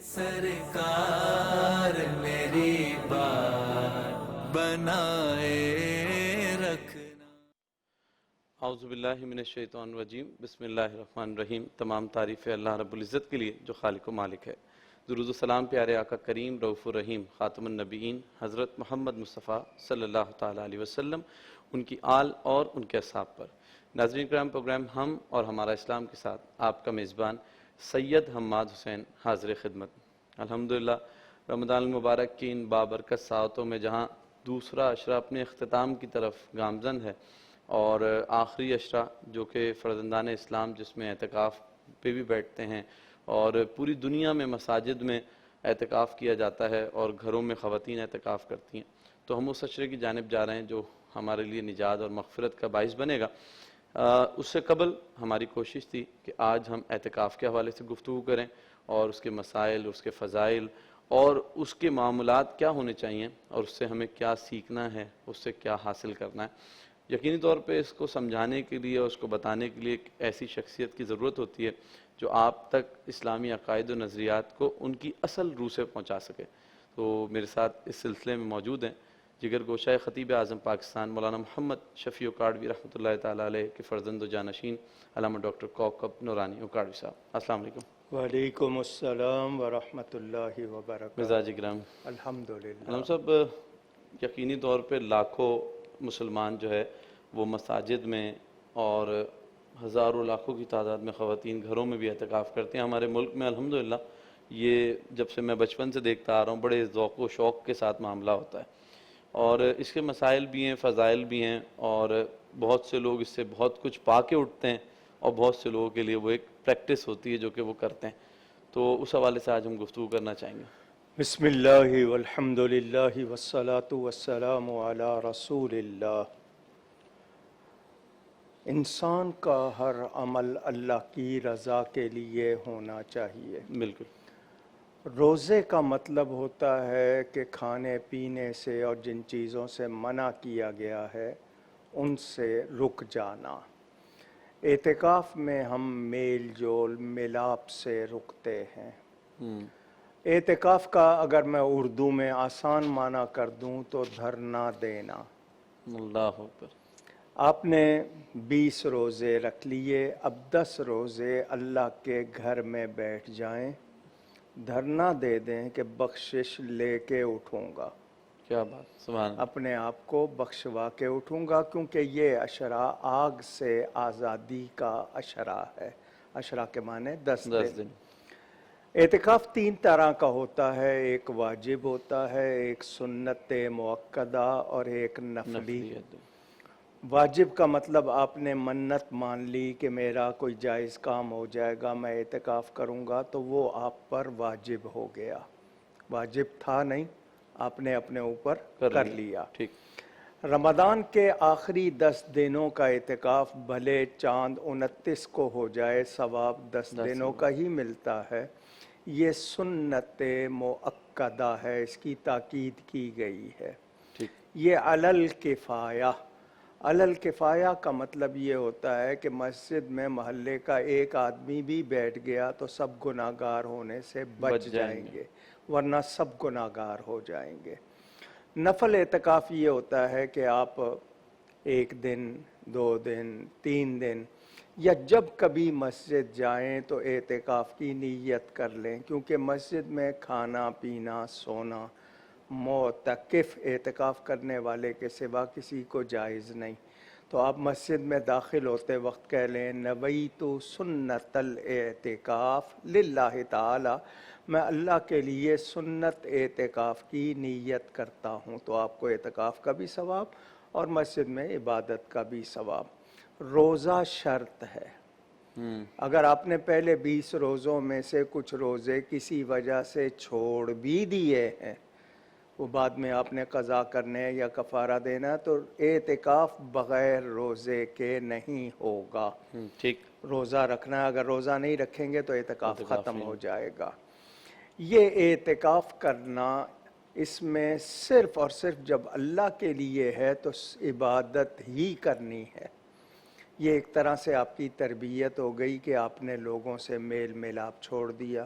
سرکار میری بات بنائے رکھنا۔ اعوذ باللہ من الشیطان الرجیم، بسم اللہ الرحمن الرحیم۔ تمام تعریف اللہ رب العزت کے لیے جو خالق و مالک ہے۔ درود و سلام پیارے آقا کریم رؤوف الرحیم خاتم النبیین حضرت محمد مصطفیٰ صلی اللہ تعالیٰ علیہ وسلم، ان کی آل اور ان کے اصحاب پر۔ ناظرین کرام، پروگرام ہم اور ہمارا اسلام کے ساتھ آپ کا میزبان سید حماد حسین حاضر خدمت۔ الحمدللہ رمضان المبارک کی ان بابرکت ساعتوں میں جہاں دوسرا عشرہ اپنے اختتام کی طرف گامزن ہے، اور آخری عشرہ جو کہ فرزندان اسلام جس میں اعتکاف پہ بھی بیٹھتے ہیں، اور پوری دنیا میں مساجد میں اعتکاف کیا جاتا ہے اور گھروں میں خواتین اعتکاف کرتی ہیں، تو ہم اس عشرے کی جانب جا رہے ہیں جو ہمارے لیے نجات اور مغفرت کا باعث بنے گا۔ اس سے قبل ہماری کوشش تھی کہ آج ہم اعتکاف کے حوالے سے گفتگو کریں، اور اس کے مسائل، اس کے فضائل اور اس کے معاملات کیا ہونے چاہیے، اور اس سے ہمیں کیا سیکھنا ہے، اس سے کیا حاصل کرنا ہے۔ یقینی طور پہ اس کو سمجھانے کے لیے اور اس کو بتانے کے لیے ایک ایسی شخصیت کی ضرورت ہوتی ہے جو آپ تک اسلامی عقائد و نظریات کو ان کی اصل روح سے پہنچا سکے۔ تو میرے ساتھ اس سلسلے میں موجود ہیں جگر گوشہ خطیب اعظم پاکستان مولانا محمد شفیع اکاڑوی رحمۃ اللہ تعالیٰ علیہ کے فرزند و جانشین علامہ ڈاکٹر کوکب نورانی اکاڑوی صاحب، السلام علیکم۔ وعلیکم السلام ورحمۃ اللہ وبرکاتہ۔ مزاج گرام، الحمدللہ۔ علامہ صاحب، یقینی طور پہ لاکھوں مسلمان جو ہے وہ مساجد میں اور ہزاروں لاکھوں کی تعداد میں خواتین گھروں میں بھی اعتکاف کرتے ہیں۔ ہمارے ملک میں الحمدللہ یہ جب سے میں بچپن سے دیکھتا آ رہا ہوں بڑے ذوق و شوق کے ساتھ معاملہ ہوتا ہے، اور اس کے مسائل بھی ہیں، فضائل بھی ہیں، اور بہت سے لوگ اس سے بہت کچھ پا کے اٹھتے ہیں، اور بہت سے لوگوں کے لیے وہ ایک پریکٹس ہوتی ہے جو کہ وہ کرتے ہیں۔ تو اس حوالے سے آج ہم گفتگو کرنا چاہیں گے۔ بسم اللہ والحمدللہ والصلاة والسلام علی رسول اللہ۔ انسان کا ہر عمل اللہ کی رضا کے لیے ہونا چاہیے۔ بالکل۔ روزے کا مطلب ہوتا ہے کہ کھانے پینے سے اور جن چیزوں سے منع کیا گیا ہے ان سے رک جانا۔ اعتکاف میں ہم میل جول ملاپ سے رکتے ہیں۔ اعتکاف کا اگر میں اردو میں آسان معنی کر دوں تو دھرنا دینا۔ اللہ اکبر۔ آپ نے 20 روزے رکھ لیے، اب 10 روزے اللہ کے گھر میں بیٹھ جائیں، دھرنا دے دیں کہ بخشش لے کے اٹھوں گا۔ کیا بات، سبحان اللہ۔ اپنے آپ کو بخشوا کے اٹھوں گا، کیونکہ یہ عشرہ آگ سے آزادی کا عشرہ ہے۔ عشرہ کے معنی 10 دن۔ اعتکاف 3 طرح کا ہوتا ہے، ایک واجب ہوتا ہے، ایک سنت مؤکدہ اور ایک نفلی۔ واجب کا مطلب آپ نے منت مان لی کہ میرا کوئی جائز کام ہو جائے گا، میں اعتکاف کروں گا، تو وہ آپ پر واجب ہو گیا۔ واجب تھا نہیں، آپ نے اپنے اوپر کر لیا۔ ٹھیک۔ رمضان کے آخری 10 دنوں کا اعتکاف بھلے چاند 29 کو ہو جائے، ثواب 10 دنوں کا ہی ملتا ہے۔ یہ سنت مؤکدہ ہے، اس کی تاکید کی گئی ہے۔ یہ علل کفایہ۔ علل کفایہ کا مطلب یہ ہوتا ہے کہ مسجد میں محلے کا ایک آدمی بھی بیٹھ گیا تو سب گناہگار ہونے سے بچ جائیں گے، ورنہ سب گناہگار ہو جائیں گے۔ نفل اعتکاف یہ ہوتا ہے کہ آپ 1 دن، 2 دن، 3 دن یا جب کبھی مسجد جائیں تو اعتکاف کی نیت کر لیں، کیونکہ مسجد میں کھانا پینا سونا معتکف اعتکاف کرنے والے کے سوا کسی کو جائز نہیں۔ تو آپ مسجد میں داخل ہوتے وقت کہہ لیں نویت سنت الاعتکاف للہ تعالی، میں اللہ کے لیے سنت اعتکاف کی نیت کرتا ہوں، تو آپ کو اعتکاف کا بھی ثواب اور مسجد میں عبادت کا بھی ثواب۔ روزہ شرط ہے۔ اگر آپ نے پہلے 20 روزوں میں سے کچھ روزے کسی وجہ سے چھوڑ بھی دیے ہیں، وہ بعد میں آپ نے قضا کرنے یا کفارہ دینا، تو اعتکاف بغیر روزے کے نہیں ہوگا۔ ٹھیک۔ روزہ رکھنا ہے، اگر روزہ نہیں رکھیں گے تو اعتکاف ختم ہو جائے گا۔ یہ اعتکاف کرنا اس میں صرف اور صرف جب اللہ کے لیے ہے تو عبادت ہی کرنی ہے۔ یہ ایک طرح سے آپ کی تربیت ہو گئی کہ آپ نے لوگوں سے میل ملاپ چھوڑ دیا۔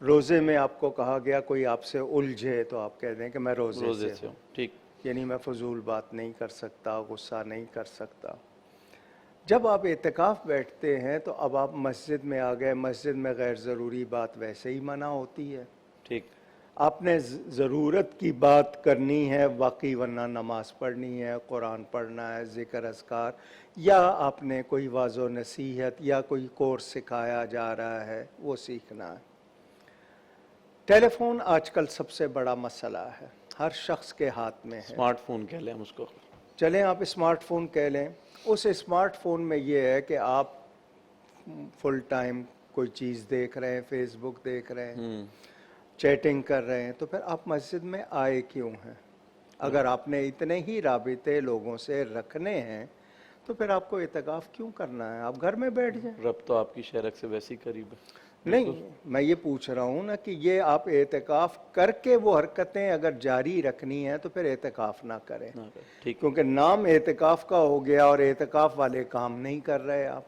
روزے میں آپ کو کہا گیا کوئی آپ سے الجھے تو آپ کہہ دیں کہ میں روزے روزے سے سے ہوں، ہوں، ٹھیک. یعنی میں فضول بات نہیں کر سکتا، غصہ نہیں کر سکتا. جب آپ اعتکاف بیٹھتے ہیں تو اب آپ مسجد میں آ گئے، مسجد میں غیر ضروری بات ویسے ہی منع ہوتی ہے. ٹھیک. آپ نے ضرورت کی بات کرنی ہے واقعی، ورنہ نماز پڑھنی ہے، قرآن پڑھنا ہے، ذکر اذکار، یا آپ نے کوئی واعظ و نصیحت یا کوئی کورس سکھایا جا رہا ہے وہ سیکھنا ہے. ٹیلی فون آج کل سب سے بڑا مسئلہ ہے، ہر شخص کے ہاتھ میں ہے. اسمارٹ فون کہہ لیں ہم اس کو. چلیں آپ اسمارٹ فون کہہ لیں. اس اسمارٹ فون میں یہ ہے کہ آپ فل ٹائم کوئی چیز دیکھ رہے ہیں، فیس بک دیکھ رہے ہیں، چیٹنگ کر رہے ہیں، تو پھر آپ مسجد میں آئے کیوں ہیں؟ اگر آپ نے اتنے ہی رابطے لوگوں سے رکھنے ہیں تو پھر آپ کو اعتکاف کیوں کرنا ہے؟ آپ گھر میں بیٹھ جائیں. رب تو آپ کی شہرک سے ویسی قریب ہے. نہیں، میں یہ پوچھ رہا ہوں نا کہ یہ آپ اعتکاف کر کے وہ حرکتیں اگر جاری رکھنی ہیں تو پھر اعتکاف نہ کریں، ٹھیک. کیونکہ نام اعتکاف کا ہو گیا اور اعتکاف والے کام نہیں کر رہے. آپ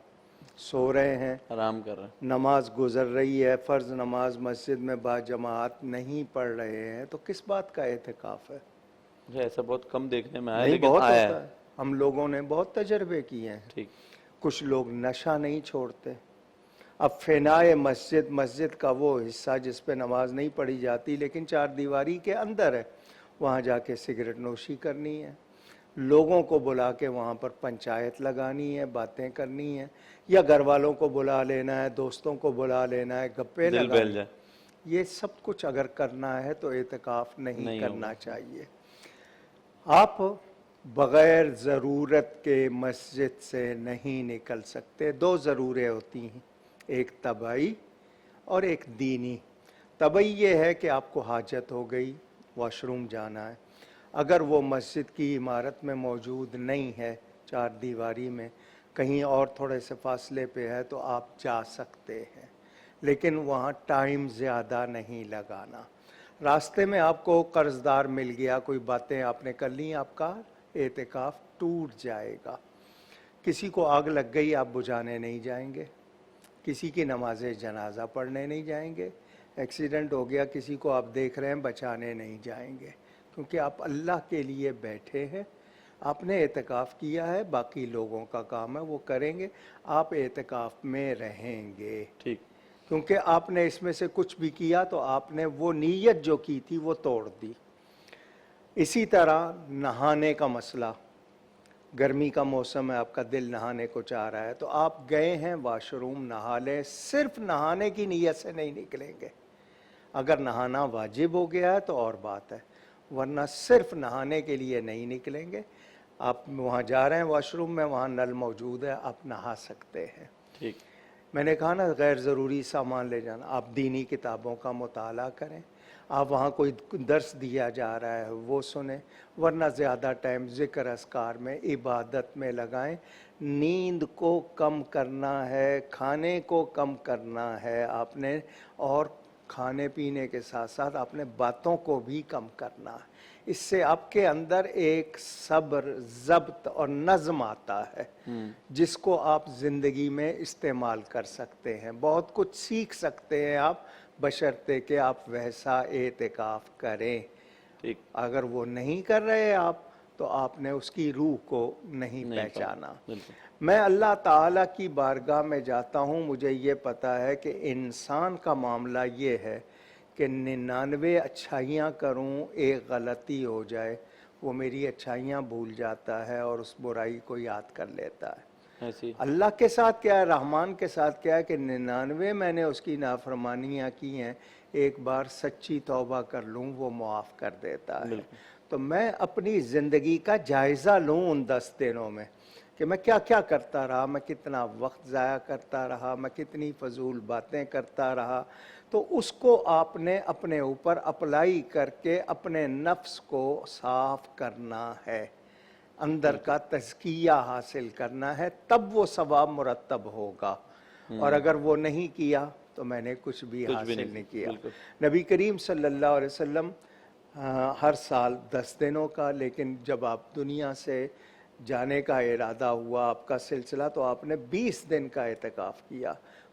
سو رہے ہیں، آرام کر رہے ہیں. نماز گزر رہی ہے، فرض نماز مسجد میں با جماعت نہیں پڑھ رہے ہیں، تو کس بات کا اعتکاف ہے؟ مجھے ایسا بہت کم دیکھنے میں آیا نہیں، لیکن بہت آیا ہوتا ہے. ہے. ہم لوگوں نے بہت تجربے کیے ہیں. ٹھیک. کچھ لوگ نشہ نہیں چھوڑتے. اب فنائے مسجد، مسجد کا وہ حصہ جس پہ نماز نہیں پڑھی جاتی لیکن چار دیواری کے اندر ہے، وہاں جا کے سگریٹ نوشی کرنی ہے، لوگوں کو بلا کے وہاں پر پنچایت لگانی ہے، باتیں کرنی ہے، یا گھر والوں کو بلا لینا ہے، دوستوں کو بلا لینا ہے، گپے دل لگانے. بہل جائے. یہ سب کچھ اگر کرنا ہے تو اعتکاف نہیں کرنا ہوگا. چاہیے. آپ بغیر ضرورت کے مسجد سے نہیں نکل سکتے. دو ضرورتیں ہوتی ہیں، ایک طبعی اور ایک دینی. طبعی یہ ہے کہ آپ کو حاجت ہو گئی، واش روم جانا ہے، اگر وہ مسجد کی عمارت میں موجود نہیں ہے، چار دیواری میں کہیں اور تھوڑے سے فاصلے پہ ہے، تو آپ جا سکتے ہیں، لیکن وہاں ٹائم زیادہ نہیں لگانا. راستے میں آپ کو قرض دار مل گیا، کوئی باتیں آپ نے کر لیں، آپ کا اعتکاف ٹوٹ جائے گا. کسی کو آگ لگ گئی، آپ بجھانے نہیں جائیں گے. کسی کی نماز جنازہ پڑھنے نہیں جائیں گے. ایکسیڈنٹ ہو گیا، کسی کو آپ دیکھ رہے ہیں، بچانے نہیں جائیں گے، کیونکہ آپ اللہ کے لیے بیٹھے ہیں. آپ نے اعتکاف کیا ہے، باقی لوگوں کا کام ہے وہ کریں گے، آپ اعتکاف میں رہیں گے. ٹھیک. کیونکہ آپ نے اس میں سے کچھ بھی کیا تو آپ نے وہ نیت جو کی تھی وہ توڑ دی. اسی طرح نہانے کا مسئلہ، گرمی کا موسم ہے، آپ کا دل نہانے کو چاہ رہا ہے، تو آپ گئے ہیں واش روم، نہا لیں. صرف نہانے کی نیت سے نہیں نکلیں گے. اگر نہانا واجب ہو گیا ہے تو اور بات ہے، ورنہ صرف نہانے کے لیے نہیں نکلیں گے. آپ وہاں جا رہے ہیں واش روم میں، وہاں نل موجود ہے، آپ نہا سکتے ہیں. ٹھیک. میں نے کہا نا غیر ضروری سامان لے جانا. آپ دینی کتابوں کا مطالعہ کریں، آپ وہاں کوئی درس دیا جا رہا ہے وہ سنیں، ورنہ زیادہ ٹائم ذکر اذکار میں، عبادت میں لگائیں. نیند کو کم کرنا ہے، کھانے کو کم کرنا ہے آپ نے، اور کھانے پینے کے ساتھ ساتھ آپ نے باتوں کو بھی کم کرنا ہے. اس سے آپ کے اندر ایک صبر، ضبط اور نظم آتا ہے جس کو آپ زندگی میں استعمال کر سکتے ہیں. بہت کچھ سیکھ سکتے ہیں آپ، بشرطے کہ آپ ویسا اعتکاف کریں. ٹھیک. اگر وہ نہیں کر رہے آپ تو آپ نے اس کی روح کو نہیں پہچانا. بالکل. میں اللہ تعالیٰ کی بارگاہ میں جاتا ہوں، مجھے یہ پتا ہے کہ انسان کا معاملہ یہ ہے کہ 99 اچھائیاں کروں، ایک غلطی ہو جائے، وہ میری اچھائیاں بھول جاتا ہے اور اس برائی کو یاد کر لیتا ہے. ایسی. اللہ کے ساتھ کیا ہے، رحمان کے ساتھ کیا ہے کہ 99 میں نے اس کی نافرمانیاں کی ہیں، ایک بار سچی توبہ کر لوں وہ معاف کر دیتا ہے. بالکل. تو میں اپنی زندگی کا جائزہ لوں ان 10 دنوں میں کہ میں کیا کیا کرتا رہا، میں کتنا وقت ضائع کرتا رہا، میں کتنی فضول باتیں کرتا رہا. تو اس کو آپ نے اپنے اوپر اپلائی کر کے اپنے نفس کو صاف کرنا ہے، اندر کا تزکیہ حاصل کرنا ہے، تب وہ ثواب مرتب ہوگا. اور اگر وہ نہیں کیا تو میں نے کچھ بھی حاصل نہیں کیا. نبی کریم صلی اللہ علیہ وسلم ہر سال 10 دنوں کا، لیکن جب آپ دنیا سے جانے کا ارادہ ہوا آپ کا سلسلہ تو آپ نے 20 دن کا اعتکاف کیا.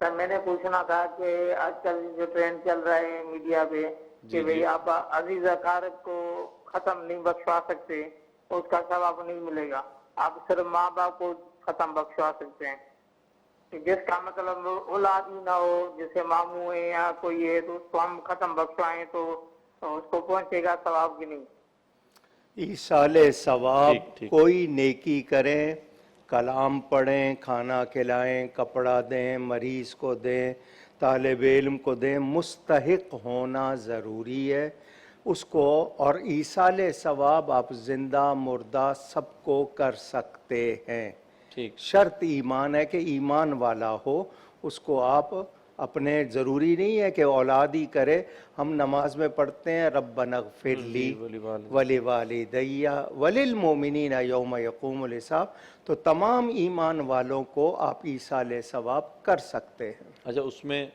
سر میں نے پوچھنا تھا کہ آج کل جو ٹرینڈ چل رہا ہے میڈیا پہ کہ بھئی آپ عزیز اقارب کو ختم نہیں بخشوا سکتے، اس کا ثواب نہیں ملے گا، آپ صرف ماں باپ کو ختم بخشوا سکتے ہیں، کہ جس کا مطلب اولاد ہی نہ ہو، جیسے ماموں ہے یا کوئی ہے تو اس کو ہم ختم بخشوائیں تو اس کو پہنچے گا ثواب کی نہیں؟ ایصال ثواب، کوئی نیکی کریں، کلام پڑھیں، کھانا کھلائیں، کپڑا دیں، مریض کو دیں، طالب علم کو دیں، مستحق ہونا ضروری ہے اس کو. اور ایصال ثواب آپ زندہ مردہ سب کو کر سکتے ہیں. شرط ایمان ہے کہ ایمان والا ہو. اس کو آپ اپنے، ضروری نہیں ہے کہ اولاد ہی کرے. ہم نماز میں پڑھتے ہیں ربنا اغفر لی ولوالدی وللمؤمنین یوم یقوم الحساب، تو تمام ایمان والوں کو آپ ایصال ثواب کر سکتے ہیں. اچھا، اس میں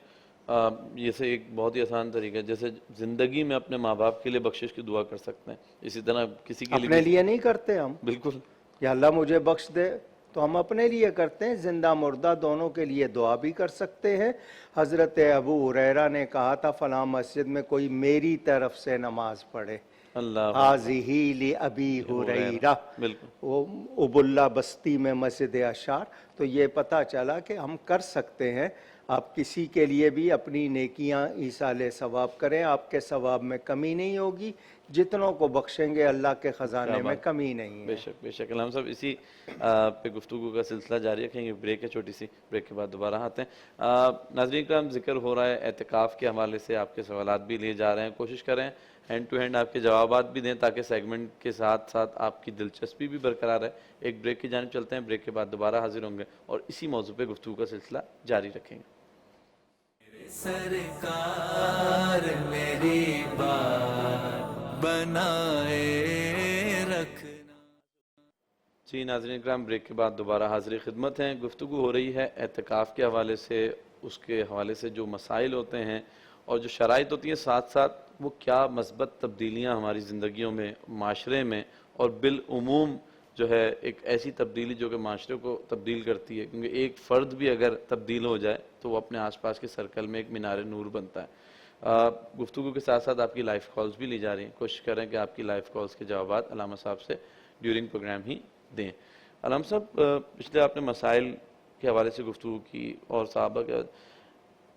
جیسے ایک بہت ہی آسان طریقہ ہے، جیسے زندگی میں اپنے ماں باپ کے لیے بخشش کی دعا کر سکتے ہیں، اسی طرح کسی کے اپنے لیے نہیں کرتے ہم. بالکل، یا اللہ مجھے بخش دے، تو ہم اپنے لیے کرتے ہیں. زندہ مردہ دونوں کے لیے دعا بھی کر سکتے ہیں. حضرت ابو ہریرہ نے کہا تھا فلاں مسجد میں کوئی میری طرف سے نماز پڑھے، اللہ حاضی لأبی ہریرہ، بالکل وہ ابواللہ بستی میں مسجد اشار. تو یہ پتہ چلا کہ ہم کر سکتے ہیں. آپ کسی کے لیے بھی اپنی نیکیاں ایصال ثواب کریں، آپ کے ثواب میں کمی نہیں ہوگی. جتنوں کو بخشیں گے اللہ کے خزانے میں کمی نہیں ہے. بے شک بے شک. علامہ صاحب اسی پہ گفتگو کا سلسلہ جاری رکھیں گے. بریک ہے چھوٹی سی، بریک کے بعد دوبارہ آتے ہیں. ناظرین کرام، ذکر ہو رہا ہے اعتکاف کے حوالے سے، آپ کے سوالات بھی لیے جا رہے ہیں. کوشش کریں ہینڈ ٹو ہینڈ آپ کے جوابات بھی دیں تاکہ سیگمنٹ کے ساتھ ساتھ آپ کی دلچسپی بھی برقرار ہے. ایک بریک کی جانب چلتے ہیں، بریک کے بعد دوبارہ حاضر ہوں گے اور اسی موضوع پہ گفتگو کا سلسلہ جاری رکھیں گے. سرکار میری بات بنائے رکھنا. جی ناظرین کرام، بریک کے بعد دوبارہ حاضر خدمت ہیں. گفتگو ہو رہی ہے اعتکاف کے حوالے سے، اس کے حوالے سے جو مسائل ہوتے ہیں اور جو شرائط ہوتی ہیں، ساتھ ساتھ وہ کیا مثبت تبدیلیاں ہماری زندگیوں میں، معاشرے میں، اور بالعموم جو ہے ایک ایسی تبدیلی جو کہ معاشرے کو تبدیل کرتی ہے، کیونکہ ایک فرد بھی اگر تبدیل ہو جائے تو وہ اپنے آس پاس کے سرکل میں ایک مینار نور بنتا ہے. گفتگو کے ساتھ ساتھ آپ کی لائیو کالز بھی لی جا رہی ہیں. کوشش کریں کہ آپ کی لائیو کالز کے جوابات علامہ صاحب سے ڈیورنگ پروگرام ہی دیں. علامہ صاحب، پچھلے آپ نے مسائل کے حوالے سے گفتگو کی اور صحابہ کے،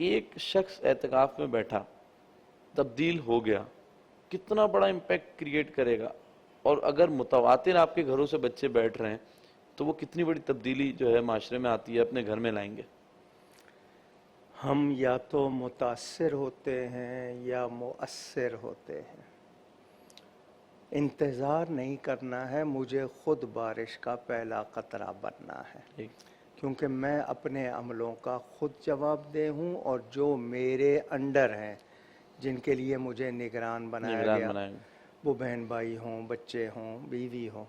ایک شخص اعتکاف میں بیٹھا تبدیل ہو گیا، کتنا بڑا امپیکٹ کریٹ کرے گا؟ اور اگر متواتر آپ کے گھروں سے بچے بیٹھ رہے ہیں تو وہ کتنی بڑی تبدیلی جو ہے معاشرے میں آتی ہے، اپنے گھر میں لائیں گے؟ ہم یا تو متاثر ہوتے ہیں یا مؤثر ہوتے ہیں. انتظار نہیں کرنا ہے، مجھے خود بارش کا پہلا قطرہ بننا ہے، کیونکہ میں اپنے عملوں کا خود جواب دہ ہوں، اور جو میرے انڈر ہیں، جن کے لیے مجھے نگران بنایا گیا، وہ بہن بھائی ہوں، بچے ہوں، بیوی ہوں.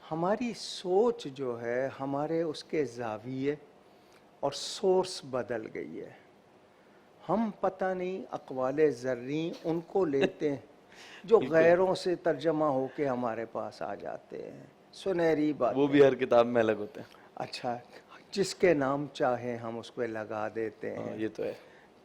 ہماری سوچ جو ہے، ہمارے اس کے زاویے اور سورس بدل گئی ہے. ہم پتہ نہیں اقوال زرعی ان کو لیتے ہیں جو غیروں سے ترجمہ ہو کے ہمارے پاس آ جاتے ہیں، سنہری بات، وہ بھی ہر کتاب میں الگ ہوتے ہیں. اچھا، جس کے نام چاہے ہم اس پہ لگا دیتے ہیں. یہ تو ہے.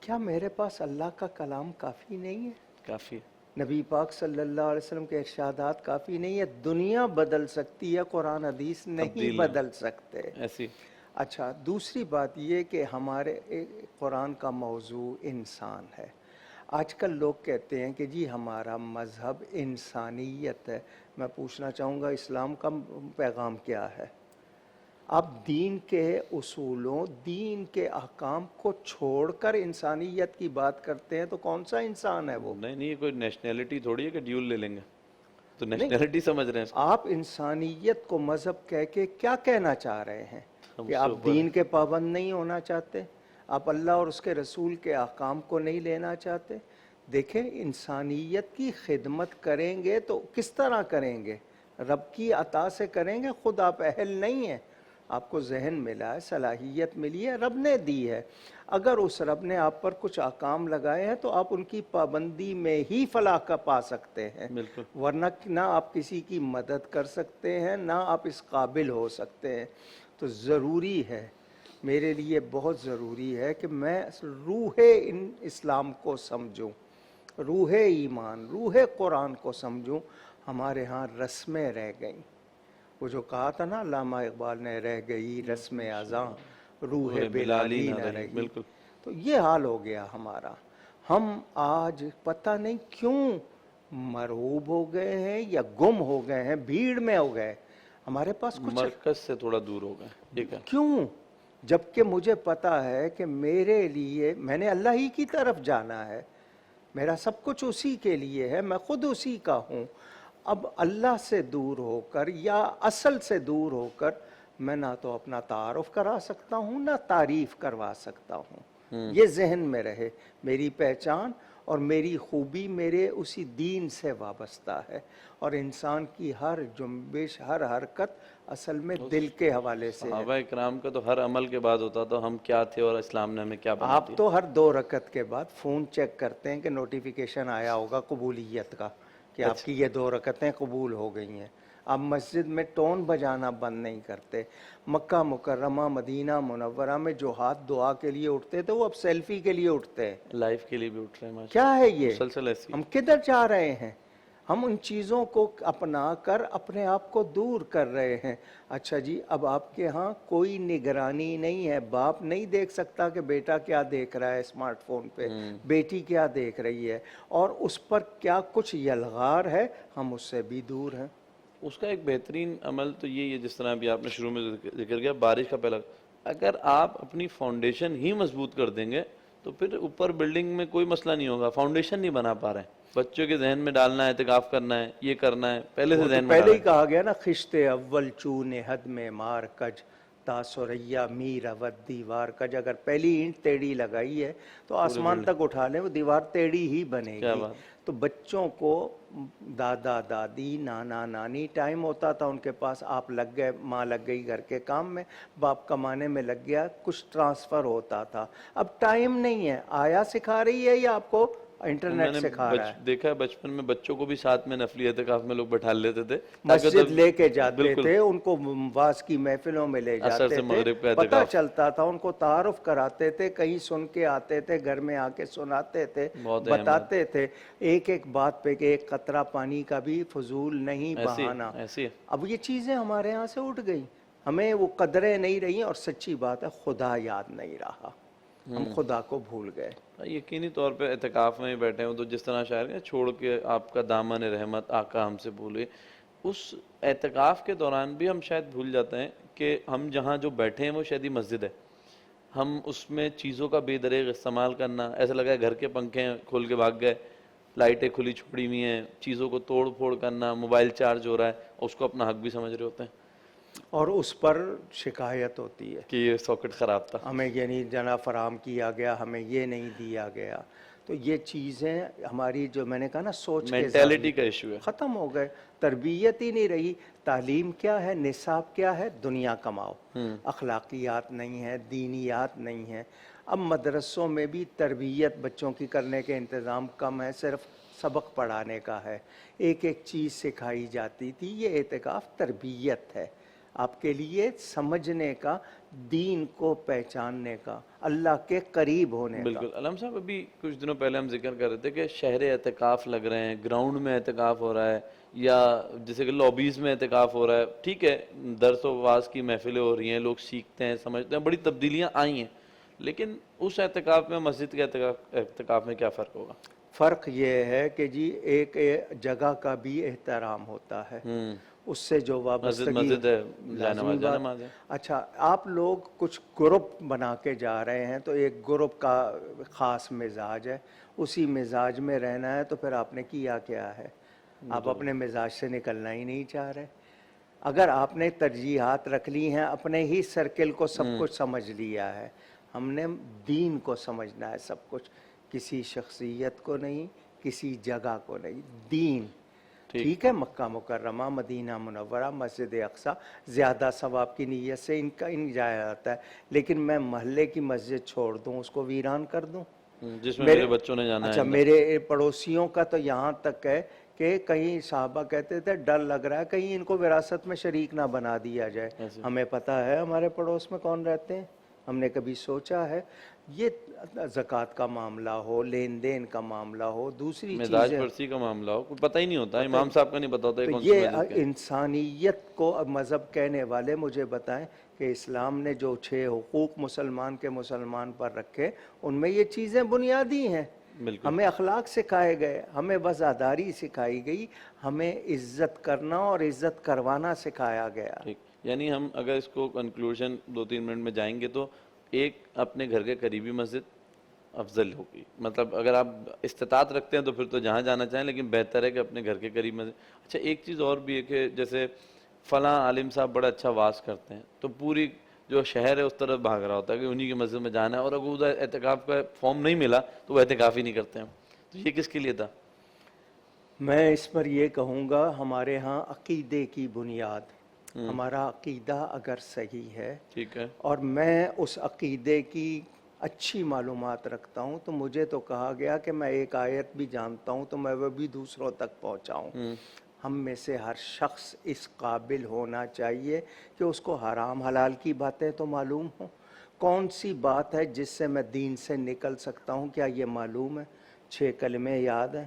کیا میرے پاس اللہ کا کلام کافی نہیں ہے؟ کافی. نبی پاک صلی اللہ علیہ وسلم کے ارشادات کافی نہیں ہے؟ دنیا بدل سکتی ہے، قرآن حدیث نہیں بدل سکتے. ایسی. اچھا، دوسری بات یہ کہ ہمارے قرآن کا موضوع انسان ہے. آج کل لوگ کہتے ہیں کہ جی ہمارا مذہب انسانیت ہے. میں پوچھنا چاہوں گا اسلام کا پیغام کیا ہے؟ آپ دین کے اصولوں، دین کے احکام کو چھوڑ کر انسانیت کی بات کرتے ہیں، تو کون سا انسان ہے وہ؟ نہیں، یہ کوئی نیشنلٹی تھوڑی ہے کہ ڈیول لے لیں گے، تو نیشنلٹی سمجھ رہے ہیں. آپ انسانیت کو مذہب کہہ کے کیا کہنا چاہ رہے ہیں؟ کہ آپ دین کے پابند نہیں ہونا چاہتے؟ آپ اللہ اور اس کے رسول کے احکام کو نہیں لینا چاہتے؟ دیکھیں، انسانیت کی خدمت کریں گے تو کس طرح کریں گے؟ رب کی عطا سے کریں گے. خود آپ اہل نہیں ہیں، آپ کو ذہن ملا ہے، صلاحیت ملی ہے، رب نے دی ہے. اگر اس رب نے آپ پر کچھ احکام لگائے ہیں تو آپ ان کی پابندی میں ہی فلاح کا پا سکتے ہیں. ورنہ نہ آپ کسی کی مدد کر سکتے ہیں، نہ آپ اس قابل ہو سکتے ہیں. تو ضروری ہے میرے لیے بہت ضروری ہے کہ میں روح اسلام کو سمجھوں، روح ایمان، روح قرآن کو سمجھوں۔ ہمارے ہاں رسمیں رہ گئیں، وہ جو کہا تھا نا علامہ اقبال نے، رہ گئی رسم اذاں روح بلالی نہ رہی۔ بالکل تو یہ حال ہو گیا ہمارا۔ ہم آج پتہ نہیں کیوں مرعوب ہو گئے ہیں یا گم ہو گئے ہیں، بھیڑ میں ہو گئے، ہمارے پاس کچھ مرکز سے تھوڑا دور ہو گئے، ٹھیک ہے۔ کیوں؟ جبکہ مجھے پتا ہے کہ میرے لیے، میں نے اللہ ہی کی طرف جانا ہے، میرا سب کچھ اسی کے لیے ہے، میں خود اسی کا ہوں۔ اب اللہ سے دور ہو کر یا اصل سے دور ہو کر میں نہ تو اپنا تعارف کرا سکتا ہوں نہ تعریف کروا سکتا ہوں۔ یہ ذہن میں رہے، میری پہچان اور میری خوبی میرے اسی دین سے وابستہ ہے، اور انسان کی ہر جنبش، ہر حرکت اصل میں دل کے حوالے سے ہے۔ صحابہ اکرام کا تو ہر عمل کے بعد ہوتا تھا ہم کیا تھے اور اسلام نے ہمیں کیا بنا آپ تو ہر 2 رکعت کے بعد فون چیک کرتے ہیں کہ نوٹیفیکیشن آیا ہوگا قبولیت کا، کہ آپ کی یہ 2 رکعتیں قبول ہو گئی ہیں۔ آپ مسجد میں ٹون بجانا بند نہیں کرتے۔ مکہ مکرمہ مدینہ منورہ میں جو ہاتھ دعا کے لیے اٹھتے تھے وہ اب سیلفی کے لیے اٹھتے ہیں۔ لائف کے لیے بھی اٹھ رہے ہیں، کیا ہے یہ؟ مسلسل ایسی ہم کدھر جا رہے ہیں؟ ہم ان چیزوں کو اپنا کر اپنے آپ کو دور کر رہے ہیں۔ اچھا جی، اب آپ کے ہاں کوئی نگرانی نہیں ہے، باپ نہیں دیکھ سکتا کہ بیٹا کیا دیکھ رہا ہے اسمارٹ فون پہ، بیٹی کیا دیکھ رہی ہے، اور اس پر کیا کچھ یلغار ہے، ہم اس سے بھی دور ہیں۔ اس کا ایک بہترین عمل تو یہی ہے، جس طرح ابھی آپ نے شروع میں ذکر کیا، بارش کا پہلا، اگر آپ اپنی فاؤنڈیشن ہی مضبوط کر دیں گے تو پھر اوپر بلڈنگ میں کوئی مسئلہ نہیں ہوگا۔ فاؤنڈیشن نہیں بنا پا رہے ہیں، بچوں کے ذہن میں ڈالنا ہے، اعتکاف کرنا ہے، یہ کرنا ہے، پہلے سے ذہن میں پہلے ہی کہا گیا نا، خشت اول چون حد میں مار کج تا سریا میر اود دیوار کج۔ اگر پہلی اینٹ ٹیڑھی لگائی ہے تو آسمان تک اٹھا لیں، وہ دیوار ٹیڑھی ہی بنے گی۔ تو بچوں کو دادا دادی نانا نانی ٹائم ہوتا تھا ان کے پاس، آپ لگ گئے، ماں لگ گئی گھر کے کام میں، باپ کمانے میں لگ گیا، کچھ ٹرانسفر ہوتا تھا۔ اب ٹائم نہیں ہے، آیا سکھا رہی ہے یا آپ کو انٹرنیٹ سکھا رہا ہے؟ دیکھا ہے بچپن میں بچوں کو بھی ساتھ میں نفلی اعتکاف میں لوگ بٹھا لیتے تھے، مسجد لے کے جاتے تھے، ان کو واز کی محفلوں میں لے جاتے تھے، پتہ چلتا تھا، ان کو تعارف کراتے تھے، کہیں سن کے آتے تھے، گھر میں آ کے سناتے تھے، بتاتے تھے، ایک ایک بات پہ کہ ایک قطرہ پانی کا بھی فضول نہیں بہانا۔ اب یہ چیزیں ہمارے ہاں سے اٹھ گئی، ہمیں وہ قدریں نہیں رہی، اور سچی بات ہے خدا یاد نہیں رہا، ہم خدا کو بھول گئے۔ یقینی طور پہ اعتکاف میں ہی بیٹھے ہوں تو جس طرح شاعر نے چھوڑ کے آپ کا دامن رحمت آقا ہم سے بھولے، اس اعتکاف کے دوران بھی ہم شاید بھول جاتے ہیں کہ ہم جہاں جو بیٹھے ہیں وہ شاید ہی مسجد ہے۔ ہم اس میں چیزوں کا بے دریغ استعمال کرنا، ایسا لگا ہے گھر کے پنکھے کھول کے بھاگ گئے، لائٹیں کھلی چھوڑی ہوئی ہیں، چیزوں کو توڑ پھوڑ کرنا، موبائل چارج ہو رہا ہے، اس کو اپنا حق بھی سمجھ رہے ہوتے ہیں، اور اس پر شکایت ہوتی ہے کہ یہ ساکٹ خراب تھا، ہمیں یہ نہیں جنا فراہم کیا گیا، ہمیں یہ نہیں دیا گیا۔ تو یہ چیزیں ہماری، جو میں نے کہا نا، سوچ کے مینٹیلٹی کا ایشو ہے، ختم ہو گئے، تربیت ہی نہیں رہی۔ تعلیم کیا ہے، نصاب کیا ہے، دنیا کماؤ، اخلاقیات نہیں ہے، دینیات نہیں ہے۔ اب مدرسوں میں بھی تربیت بچوں کی کرنے کے انتظام کم ہے، صرف سبق پڑھانے کا ہے، ایک ایک چیز سکھائی جاتی تھی۔ یہ اعتکاف تربیت ہے، آپ کے لیے سمجھنے کا، دین کو پہچاننے کا، اللہ کے قریب ہونے کا۔ بالکل۔ علم صاحب، ابھی کچھ دنوں پہلے ہم ذکر کر رہے تھے کہ شہر اعتکاف لگ رہے ہیں، گراؤنڈ میں اعتکاف ہو رہا ہے، یا جیسے کہ لابیز میں اعتکاف ہو رہا ہے، ٹھیک ہے، درس و واز کی محفلیں ہو رہی ہیں، لوگ سیکھتے ہیں، سمجھتے ہیں، بڑی تبدیلیاں آئی ہیں، لیکن اس اعتکاف میں مسجد کے اعتکاف میں کیا فرق ہوگا؟ فرق یہ ہے کہ جی ایک جگہ کا بھی احترام ہوتا ہے، اس سے جو وابستگی، مسجد ہے، جانماز ہے۔ اچھا، آپ لوگ کچھ گروپ بنا کے جا رہے ہیں تو ایک گروپ کا خاص مزاج ہے، اسی مزاج میں رہنا ہے، تو پھر آپ نے کیا کیا ہے؟ آپ اپنے مزاج سے نکلنا ہی نہیں چاہ رہے۔ اگر آپ نے ترجیحات رکھ لی ہیں، اپنے ہی سرکل کو سب کچھ سمجھ لیا ہے، ہم نے دین کو سمجھنا ہے سب کچھ، کسی شخصیت کو نہیں، کسی جگہ کو نہیں، دین۔ ٹھیک ہے، مکہ مکرمہ، مدینہ منورہ، مسجد اقصی، زیادہ ثواب کی نیت سے ان کا جایا جاتا ہے، لیکن میں محلے کی مسجد چھوڑ دوں، اس کو ویران کر دوں، جس میں میرے بچوں نے جانا ہے۔ اچھا، میرے پڑوسیوں کا تو یہاں تک ہے کہ کہیں صحابہ کہتے تھے ڈر لگ رہا ہے کہیں ان کو وراثت میں شریک نہ بنا دیا جائے۔ ہمیں پتہ ہے ہمارے پڑوس میں کون رہتے ہیں، ہم نے کبھی سوچا ہے یہ زکوٰۃ کا معاملہ ہو، لین دین کا معاملہ ہو، دوسری مزاج چیزیں، پرسی کا معاملہ ہو، کوئی پتہ ہی نہیں ہوتا، امام صاحب کا نہیں پتہ ہوتا تو کون سی یہ مسجد کا ہے۔ انسانیت کو اب مذہب کہنے والے مجھے بتائیں کہ اسلام نے جو 6 حقوق مسلمان کے مسلمان پر رکھے ان میں یہ چیزیں بنیادی ہیں۔ بالکل ہمیں اخلاق سکھائے گئے، ہمیں وفاداری سکھائی گئی، ہمیں عزت کرنا اور عزت کروانا سکھایا گیا۔ ٹھیک، یعنی ہم اگر اس کو کنکلوژن 2-3 منٹ میں جائیں گے تو ایک اپنے گھر کے قریبی مسجد افضل ہوگی، مطلب اگر آپ استطاعت رکھتے ہیں تو پھر تو جہاں جانا چاہیں، لیکن بہتر ہے کہ اپنے گھر کے قریب مسجد۔ اچھا ایک چیز اور بھی ہے کہ جیسے فلاں عالم صاحب بڑا اچھا واعظ کرتے ہیں تو پوری جو شہر ہے اس طرف بھاگ رہا ہوتا ہے کہ انہی کی مسجد میں جانا ہے، اور اگر ادھر اعتکاف کا فارم نہیں ملا تو وہ اعتکاف ہی نہیں کرتے ہیں، تو یہ کس کے لیے تھا؟ میں اس پر یہ کہوں گا ہمارے ہاں عقیدے کی بنیاد، ہمارا عقیدہ اگر صحیح ہے ٹھیک ہے، اور میں اس عقیدے کی اچھی معلومات رکھتا ہوں تو مجھے تو کہا گیا کہ میں ایک آیت بھی جانتا ہوں تو میں وہ بھی دوسروں تک پہنچاؤں۔ ہم میں سے ہر شخص اس قابل ہونا چاہیے کہ اس کو حرام حلال کی باتیں تو معلوم ہوں۔ کون سی بات ہے جس سے میں دین سے نکل سکتا ہوں، کیا یہ معلوم ہے؟ 6 کلمے یاد ہیں،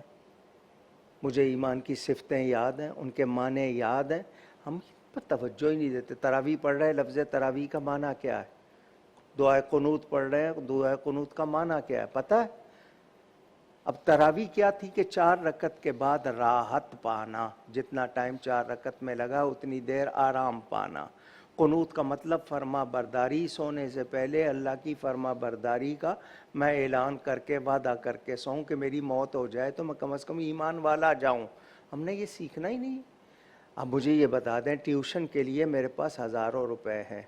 مجھے ایمان کی صفتیں یاد ہیں، ان کے معنی یاد ہیں، ہم ان پر توجہ ہی نہیں دیتے۔ تراویح پڑھ رہے ہیں، لفظ تراویح کا معنی کیا ہے؟ دعائے قنوت پڑھ رہے ہیں، دعائے قنوت کا معنی کیا ہے پتہ ہے؟ اب تراویح کیا تھی کہ 4 رکعت کے بعد راحت پانا، جتنا ٹائم 4 رکعت میں لگا اتنی دیر آرام پانا۔ قنوت کا مطلب فرما برداری، سونے سے پہلے اللہ کی فرما برداری کا میں اعلان کر کے وعدہ کر کے سوؤں کہ میری موت ہو جائے تو میں کم از کم ایمان والا جاؤں۔ ہم نے یہ سیکھنا ہی نہیں۔ اب مجھے یہ بتا دیں، ٹیوشن کے لیے میرے پاس ہزاروں روپے ہیں،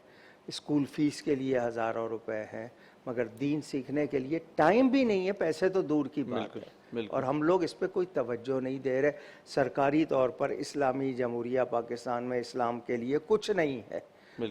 اسکول فیس کے لیے ہزاروں روپے ہیں، مگر دین سیکھنے کے لیے ٹائم بھی نہیں ہے، پیسے تو دور کی بات ہے، اور ہم لوگ اس پہ کوئی توجہ نہیں دے رہے۔ سرکاری طور پر اسلامی جمہوریہ پاکستان میں اسلام کے لیے کچھ نہیں ہے،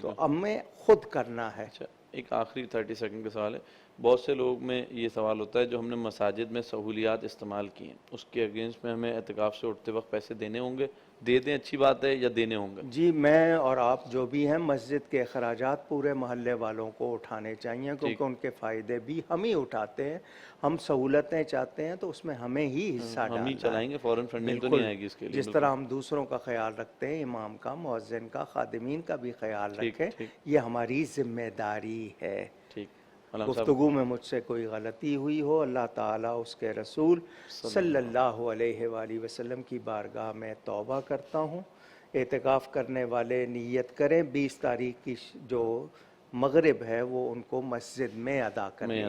تو ہمیں خود کرنا ہے۔ اچھا ایک آخری 30 سیکنڈ کا سوال ہے، بہت سے لوگ میں یہ سوال ہوتا ہے جو ہم نے مساجد میں سہولیات استعمال کی ہیں اس کے اگینسٹ میں ہمیں اعتکاف سے اٹھتے وقت پیسے دینے ہوں گے؟ دے دیں اچھی بات ہے یا دینے ہوں گے؟ جی میں اور آپ جو بھی ہیں، مسجد کے اخراجات پورے محلے والوں کو اٹھانے چاہیے، کیونکہ ان کے فائدے بھی ہم ہی اٹھاتے ہیں، ہم سہولتیں چاہتے ہیں تو اس میں ہمیں ہی حصہ ڈالنا ہے۔ ہم ہی چلائیں گے، فوراً فنڈنگ تو نہیں آئے گی اس کے لیے۔ جس طرح ہم دوسروں کا خیال رکھتے ہیں، امام کا، مؤذن کا، خادمین کا بھی خیال رکھیں، یہ ہماری ذمہ داری ہے۔ ٹھیک، گفتگو میں مجھ سے کوئی غلطی ہوئی ہو، اللہ تعالیٰ اس کے رسول صلی اللہ علیہ وآلہ وسلم کی بارگاہ میں توبہ کرتا ہوں۔ اعتکاف کرنے والے نیت کریں 20 تاریخ کی جو مغرب ہے وہ ان کو مسجد میں ادا کریں،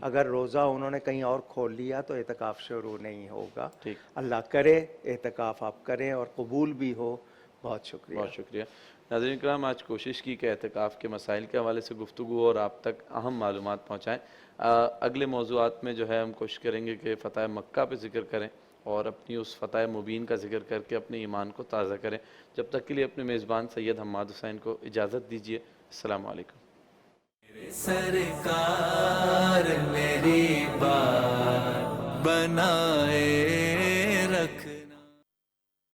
اگر روزہ انہوں نے کہیں اور کھول لیا تو اعتکاف شروع نہیں ہوگا۔ اللہ کرے اعتکاف آپ کریں اور قبول بھی ہو۔ بہت شکریہ۔ بہت شکریہ۔ ناظرین کرام، آج کوشش کی کہ اعتکاف کے مسائل کے حوالے سے گفتگو اور آپ تک اہم معلومات پہنچائیں۔ اگلے موضوعات میں جو ہے ہم کوشش کریں گے کہ فتح مکہ پہ ذکر کریں اور اپنی اس فتح مبین کا ذکر کر کے اپنے ایمان کو تازہ کریں۔ جب تک کے لیے اپنے میزبان سید حماد حسین کو اجازت دیجیے۔ السلام علیکم۔ سرکار میری بات بنا